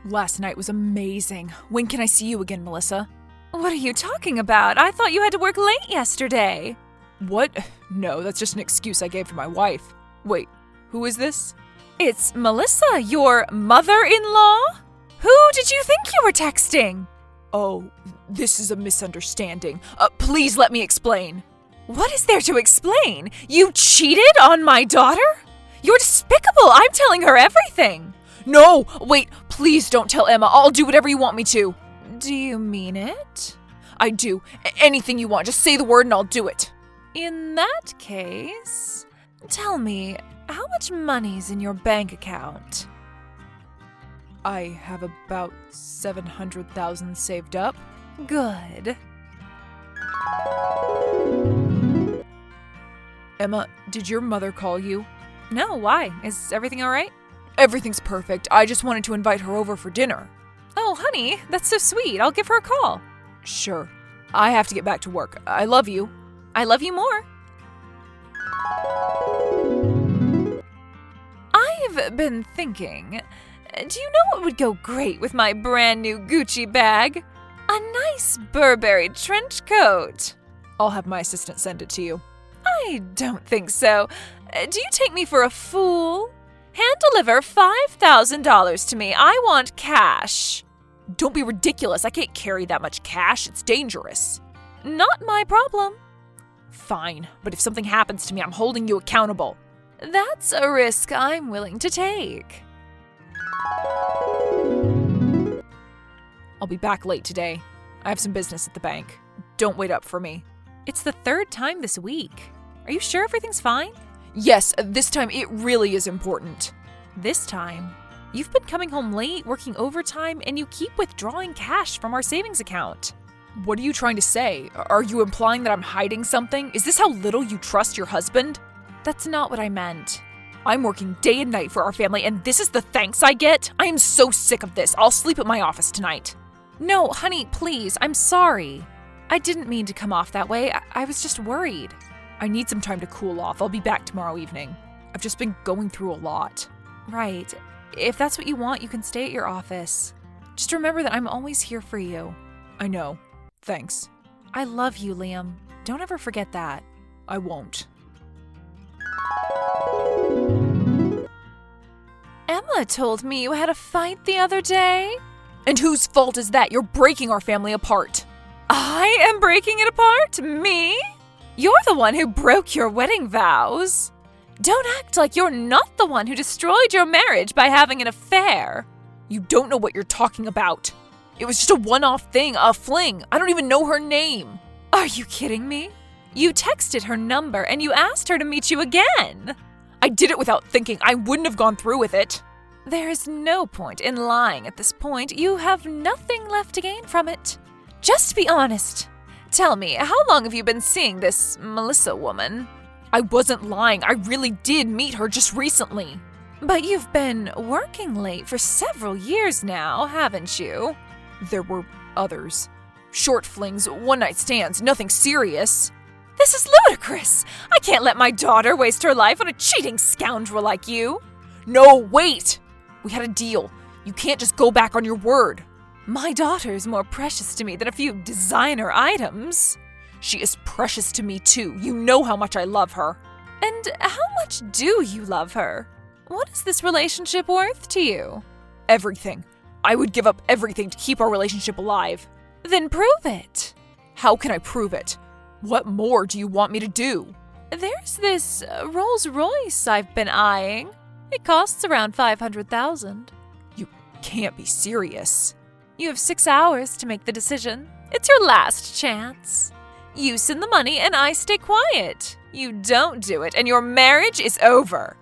Last night was amazing. When can I see you again, Melissa? What are you talking about? I thought you had to work late yesterday. What? No, that's just an excuse I gave to my wife. Wait, who is this? It's Melissa, your mother-in-law? Who did you think you were texting? Oh, this is a misunderstanding. Please let me explain. What is there to explain? You cheated on my daughter? You're despicable. I'm telling her everything. No, wait, please don't tell Emma. I'll do whatever you want me to. Do you mean it? I do. Anything you want. Just say the word and I'll do it. In that case, tell me, how much money's in your bank account? I have about 700,000 saved up. Good. Emma, did your mother call you? No, why? Is everything all right? Everything's perfect. I just wanted to invite her over for dinner. Oh, honey, that's so sweet. I'll give her a call. Sure. I have to get back to work. I love you. I love you more. I've been thinking, do you know what would go great with my brand new Gucci bag? A nice Burberry trench coat. I'll have my assistant send it to you. I don't think so. Do you take me for a fool? Hand deliver $5,000 to me. I want cash. Don't be ridiculous. I can't carry that much cash. It's dangerous. Not my problem. Fine, but if something happens to me, I'm holding you accountable. That's a risk I'm willing to take. I'll be back late today. I have some business at the bank. Don't wait up for me. It's the third time this week. Are you sure everything's fine? Yes, this time it really is important. This time? You've been coming home late, working overtime, and you keep withdrawing cash from our savings account. What are you trying to say? Are you implying that I'm hiding something? Is this how little you trust your husband? That's not what I meant. I'm working day and night for our family, and this is the thanks I get? I am so sick of this. I'll sleep at my office tonight. No, honey, please, I'm sorry. I didn't mean to come off that way. I was just worried. I need some time to cool off. I'll be back tomorrow evening. I've just been going through a lot. Right. If that's what you want, you can stay at your office. Just remember that I'm always here for you. I know. Thanks. I love you, Liam. Don't ever forget that. I won't. Emma told me you had a fight the other day. And whose fault is that? You're breaking our family apart. I am breaking it apart? Me? You're the one who broke your wedding vows. Don't act like you're not the one who destroyed your marriage by having an affair. You don't know what you're talking about. It was just a one-off thing, a fling. I don't even know her name. Are you kidding me? You texted her number and you asked her to meet you again. I did it without thinking. I wouldn't have gone through with it. There is no point in lying at this point. You have nothing left to gain from it. Just be honest. Tell me, how long have you been seeing this Melissa woman? I wasn't lying. I really did meet her just recently. But you've been working late for several years now, haven't you? There were others. Short flings, one-night stands, nothing serious. This is ludicrous. I can't let my daughter waste her life on a cheating scoundrel like you. No, wait! We had a deal. You can't just go back on your word. My daughter's more precious to me than a few designer items. She is precious to me too. You know how much I love her. And how much do you love her? What is this relationship worth to you? Everything. I would give up everything to keep our relationship alive. Then prove it. How can I prove it? What more do you want me to do? There's this Rolls Royce I've been eyeing. It costs around $500,000. You can't be serious. You have 6 hours to make the decision. It's your last chance. You send the money and I stay quiet. You don't do it and your marriage is over.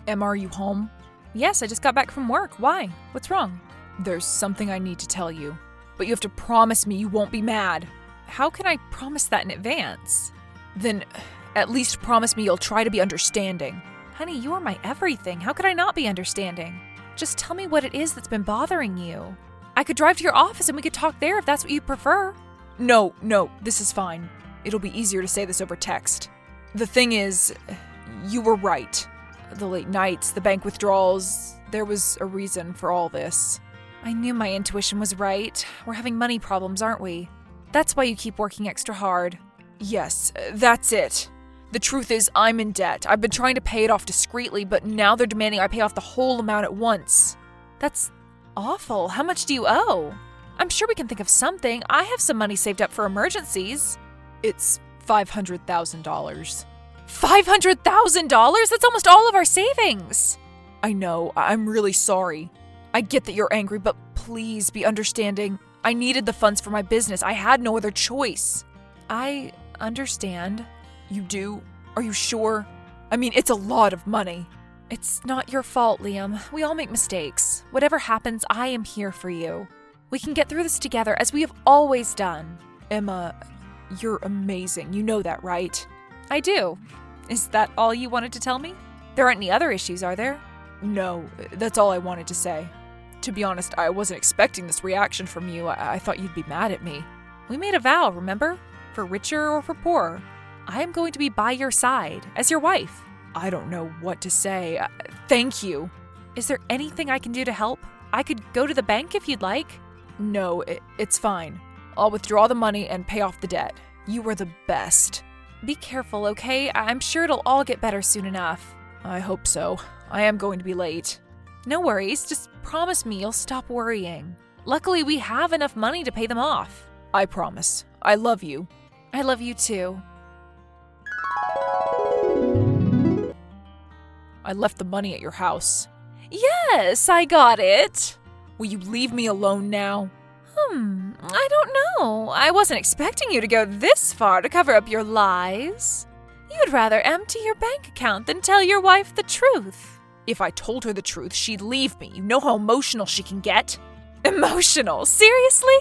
Emma, are you home? Yes, I just got back from work. Why? What's wrong? There's something I need to tell you. But you have to promise me you won't be mad. How can I promise that in advance? Then at least promise me you'll try to be understanding. Honey, you are my everything. How could I not be understanding? Just tell me what it is that's been bothering you. I could drive to your office and we could talk there if that's what you prefer. No, this is fine. It'll be easier to say this over text. The thing is, You were right. The late nights, the bank withdrawals, there was a reason for all this. I knew my intuition was right. We're having money problems, aren't we? That's why you keep working extra hard. Yes, that's it. The truth is, I'm in debt. I've been trying to pay it off discreetly, but now they're demanding I pay off the whole amount at once. That's awful. How much do you owe? I'm sure we can think of something. I have some money saved up for emergencies. It's $500,000. $500,000? That's almost all of our savings. I know. I'm really sorry. I get that you're angry, but please be understanding. I needed the funds for my business. I had no other choice. I understand. You do? Are you sure? I mean, it's a lot of money. It's not your fault, Liam. We all make mistakes. Whatever happens, I am here for you. We can get through this together as we have always done. Emma, you're amazing. You know that, right? I do. Is that all you wanted to tell me? There aren't any other issues, are there? No, that's all I wanted to say. To be honest, I wasn't expecting this reaction from you. I thought you'd be mad at me. We made a vow, remember? For richer or for poorer. I am going to be by your side, as your wife. I don't know what to say. Thank you. Is there anything I can do to help? I could go to the bank if you'd like. No, it's fine. I'll withdraw the money and pay off the debt. You were the best. Be careful, okay? I'm sure it'll all get better soon enough. I hope so. I am going to be late. No worries, just promise me you'll stop worrying. Luckily, we have enough money to pay them off. I promise. I love you. I love you too. I left the money at your house. Yes, I got it. Will you leave me alone now? I don't know. I wasn't expecting you to go this far to cover up your lies. You'd rather empty your bank account than tell your wife the truth. If I told her the truth, she'd leave me. You know how emotional she can get. Emotional? Seriously?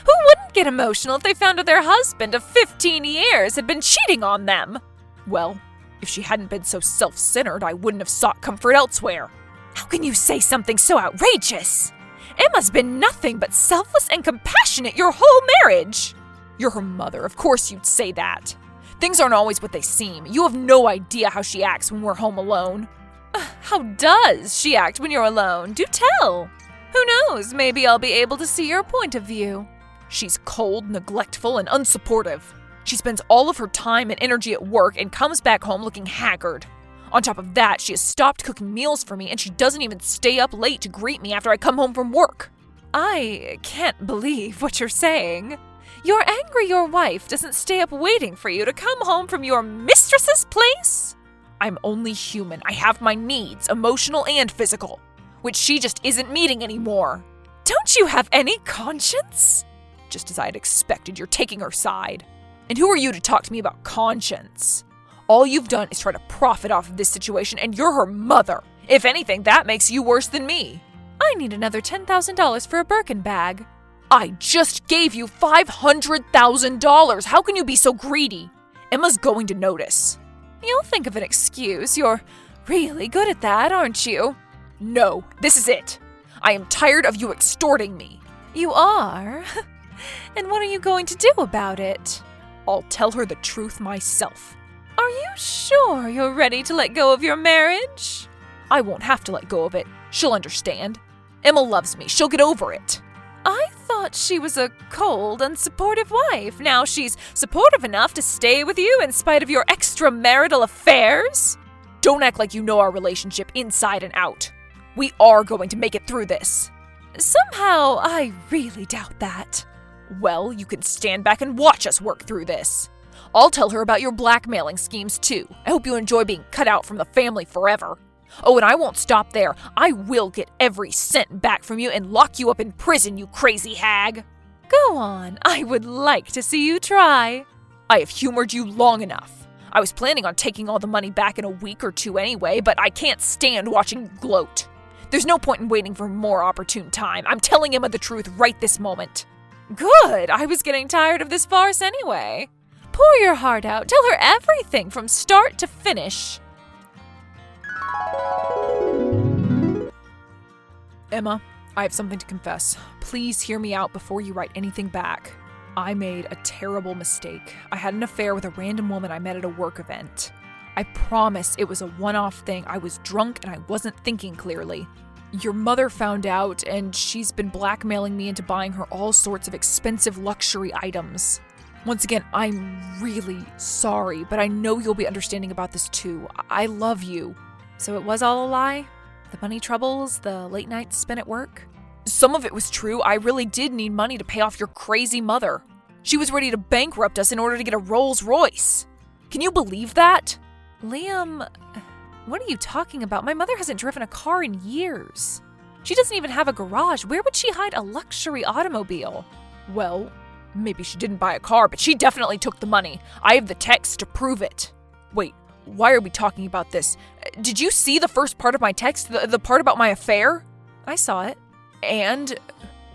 Who wouldn't get emotional if they found out their husband of 15 years had been cheating on them? Well, if she hadn't been so self-centered, I wouldn't have sought comfort elsewhere. How can you say something so outrageous? Emma's been nothing but selfless and compassionate your whole marriage. You're her mother. Of course you'd say that. Things aren't always what they seem. You have no idea how she acts when we're home alone. How does she act when you're alone? Do tell. Who knows, maybe I'll be able to see your point of view. She's cold, neglectful, and unsupportive. She spends all of her time and energy at work and comes back home looking haggard. On top of that, she has stopped cooking meals for me and she doesn't even stay up late to greet me after I come home from work. I can't believe what you're saying. You're angry your wife doesn't stay up waiting for you to come home from your mistress's place? I'm only human. I have my needs, emotional and physical, which she just isn't meeting anymore. Don't you have any conscience? Just as I had expected, you're taking her side. And who are you to talk to me about conscience? All you've done is try to profit off of this situation, and you're her mother. If anything, that makes you worse than me. I need another $10,000 for a Birkin bag. I just gave you $500,000. How can you be so greedy? Emma's going to notice. You'll think of an excuse. You're really good at that, aren't you? No, this is it. I am tired of you extorting me. You are? And what are you going to do about it? I'll tell her the truth myself. Are you sure you're ready to let go of your marriage? I won't have to let go of it. She'll understand. Emma loves me. She'll get over it. I thought she was a cold, unsupportive wife. Now she's supportive enough to stay with you in spite of your extramarital affairs? Don't act like you know our relationship inside and out. We are going to make it through this. Somehow, I really doubt that. Well, you can stand back and watch us work through this. I'll tell her about your blackmailing schemes too. I hope you enjoy being cut out from the family forever. Oh, and I won't stop there. I will get every cent back from you and lock you up in prison, you crazy hag. Go on. I would like to see you try. I have humored you long enough. I was planning on taking all the money back in a week or two anyway, but I can't stand watching you gloat. There's no point in waiting for more opportune time. I'm telling Emma the truth right this moment. Good. I was getting tired of this farce anyway. Pour your heart out. Tell her everything from start to finish. Emma, I have something to confess. Please hear me out before you write anything back. I made a terrible mistake. I had an affair with a random woman I met at a work event. I promise it was a one-off thing. I was drunk and I wasn't thinking clearly. Your mother found out, and she's been blackmailing me into buying her all sorts of expensive luxury items. Once again, I'm really sorry, but I know you'll be understanding about this too. I love you. So it was all a lie? The money troubles, the late nights spent at work? Some of it was true. I really did need money to pay off your crazy mother. She was ready to bankrupt us in order to get a Rolls Royce. Can you believe that? Liam, what are you talking about? My mother hasn't driven a car in years. She doesn't even have a garage. Where would she hide a luxury automobile? Well, maybe she didn't buy a car, but she definitely took the money. I have the text to prove it. Wait, why are we talking about this? Did you see the first part of my text, the part about my affair? I saw it. And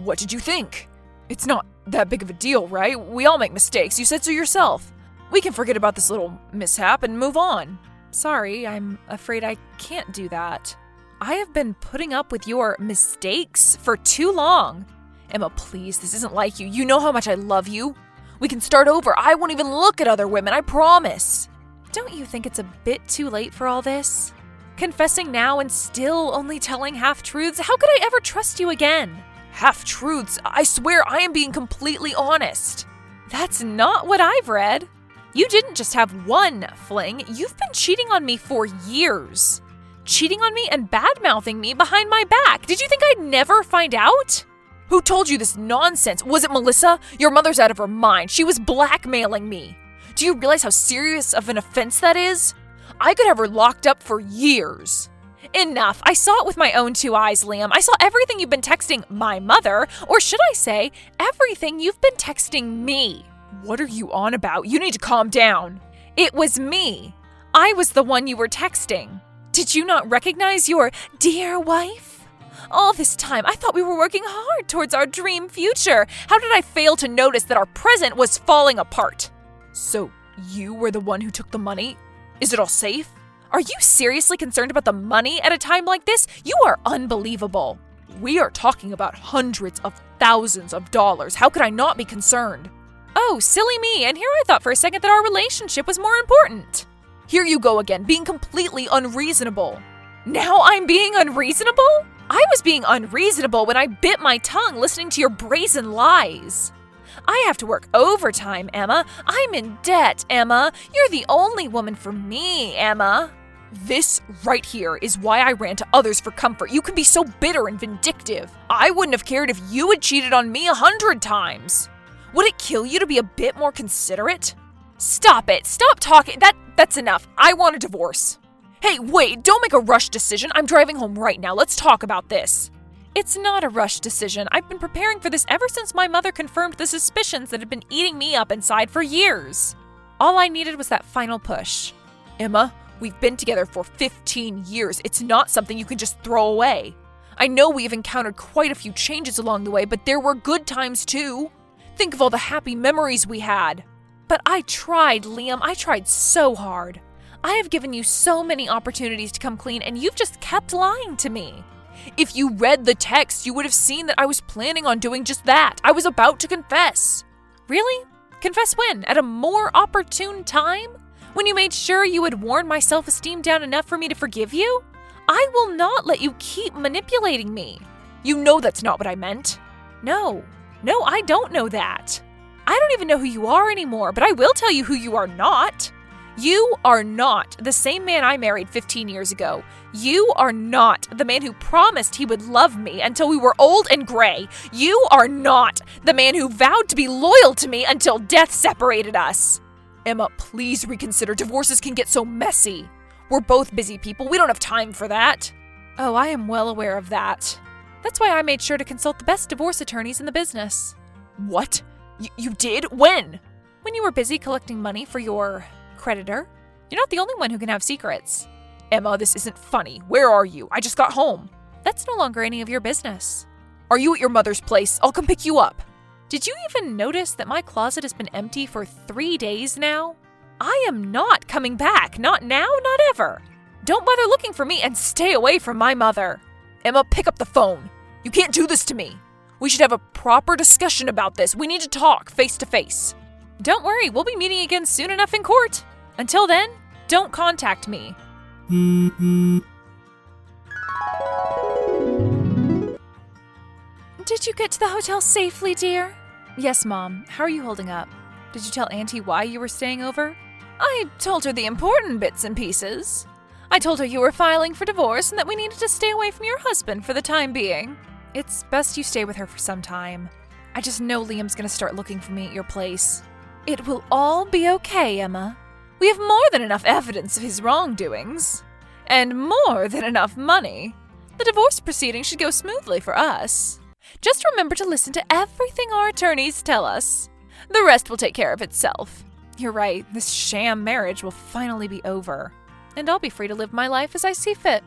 what did you think? It's not that big of a deal, right? We all make mistakes. You said so yourself. We can forget about this little mishap and move on. Sorry, I'm afraid I can't do that. I have been putting up with your mistakes for too long. Emma, please, this isn't like you. You know how much I love you. We can start over. I won't even look at other women, I promise. Don't you think it's a bit too late for all this? Confessing now and still only telling half-truths? How could I ever trust you again? Half-truths? I swear I am being completely honest. That's not what I've read. You didn't just have one fling. You've been cheating on me for years. Cheating on me and bad-mouthing me behind my back. Did you think I'd never find out? Who told you this nonsense? Was it Melissa? Your mother's out of her mind. She was blackmailing me. Do you realize how serious of an offense that is? I could have her locked up for years. Enough. I saw it with my own two eyes, Liam. I saw everything you've been texting my mother, or should I say, everything you've been texting me. What are you on about? You need to calm down. It was me. I was the one you were texting. Did you not recognize your dear wife? All this time, I thought we were working hard towards our dream future. How did I fail to notice that our present was falling apart? So, you were the one who took the money? Is it all safe? Are you seriously concerned about the money at a time like this? You are unbelievable. We are talking about hundreds of thousands of dollars. How could I not be concerned? Oh, silly me, and here I thought for a second that our relationship was more important. Here you go again, being completely unreasonable. Now I'm being unreasonable? I was being unreasonable when I bit my tongue listening to your brazen lies. I have to work overtime, Emma. I'm in debt, Emma. You're the only woman for me, Emma. This right here is why I ran to others for comfort. You can be so bitter and vindictive. I wouldn't have cared if you had cheated on me 100 times. Would it kill you to be a bit more considerate? Stop it. Stop talking. That's enough. I want a divorce. Hey, wait, don't make a rush decision. I'm driving home right now. Let's talk about this. It's not a rush decision. I've been preparing for this ever since my mother confirmed the suspicions that had been eating me up inside for years. All I needed was that final push. Emma, we've been together for 15 years. It's not something you can just throw away. I know we've encountered quite a few changes along the way, but there were good times too. Think of all the happy memories we had. But I tried, Liam. I tried so hard. I have given you so many opportunities to come clean, and you've just kept lying to me. If you read the text, you would have seen that I was planning on doing just that. I was about to confess. Really? Confess when? At a more opportune time? When you made sure you had worn my self-esteem down enough for me to forgive you? I will not let you keep manipulating me. You know that's not what I meant. No, I don't know that. I don't even know who you are anymore, but I will tell you who you are not. You are not the same man I married 15 years ago. You are not the man who promised he would love me until we were old and gray. You are not the man who vowed to be loyal to me until death separated us. Emma, please reconsider. Divorces can get so messy. We're both busy people. We don't have time for that. Oh, I am well aware of that. That's why I made sure to consult the best divorce attorneys in the business. What? You did? When? When you were busy collecting money for your creditor. You're not the only one who can have secrets. Emma, this isn't funny. Where are you? I just got home. That's no longer any of your business. Are you at your mother's place? I'll come pick you up. Did you even notice that my closet has been empty for 3 days now? I am not coming back. Not now, not ever. Don't bother looking for me and stay away from my mother. Emma, pick up the phone. You can't do this to me. We should have a proper discussion about this. We need to talk face to face. Don't worry, we'll be meeting again soon enough in court. Until then, don't contact me. Did you get to the hotel safely, dear? Yes, Mom. How are you holding up? Did you tell Auntie why you were staying over? I told her the important bits and pieces. I told her you were filing for divorce and that we needed to stay away from your husband for the time being. It's best you stay with her for some time. I just know Liam's gonna start looking for me at your place. It will all be okay, Emma. We have more than enough evidence of his wrongdoings. And more than enough money. The divorce proceeding should go smoothly for us. Just remember to listen to everything our attorneys tell us. The rest will take care of itself. You're right, this sham marriage will finally be over. And I'll be free to live my life as I see fit.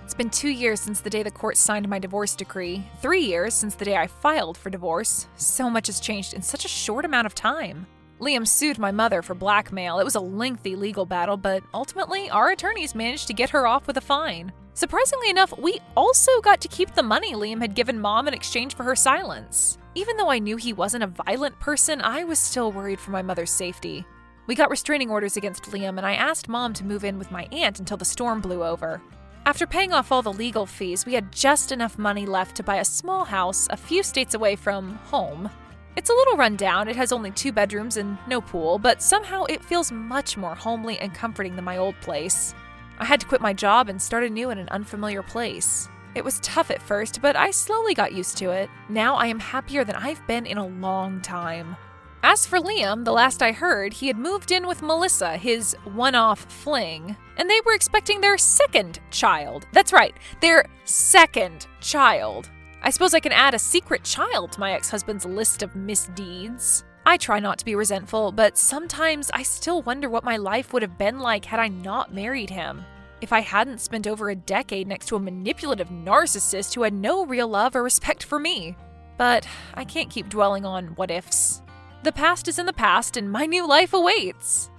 It's been 2 years since the day the court signed my divorce decree, 3 years since the day I filed for divorce. So much has changed in such a short amount of time. Liam sued my mother for blackmail. It was a lengthy legal battle, but ultimately, our attorneys managed to get her off with a fine. Surprisingly enough, we also got to keep the money Liam had given Mom in exchange for her silence. Even though I knew he wasn't a violent person, I was still worried for my mother's safety. We got restraining orders against Liam, and I asked Mom to move in with my aunt until the storm blew over. After paying off all the legal fees, we had just enough money left to buy a small house a few states away from home. It's a little run down, it has only 2 bedrooms and no pool, but somehow it feels much more homely and comforting than my old place. I had to quit my job and start anew in an unfamiliar place. It was tough at first, but I slowly got used to it. Now I am happier than I've been in a long time. As for Liam, the last I heard, he had moved in with Melissa, his one-off fling, and they were expecting their 2nd child. That's right, their 2nd child. I suppose I can add a secret child to my ex-husband's list of misdeeds. I try not to be resentful, but sometimes I still wonder what my life would have been like had I not married him. If I hadn't spent over a decade next to a manipulative narcissist who had no real love or respect for me. But I can't keep dwelling on what-ifs. The past is in the past and my new life awaits.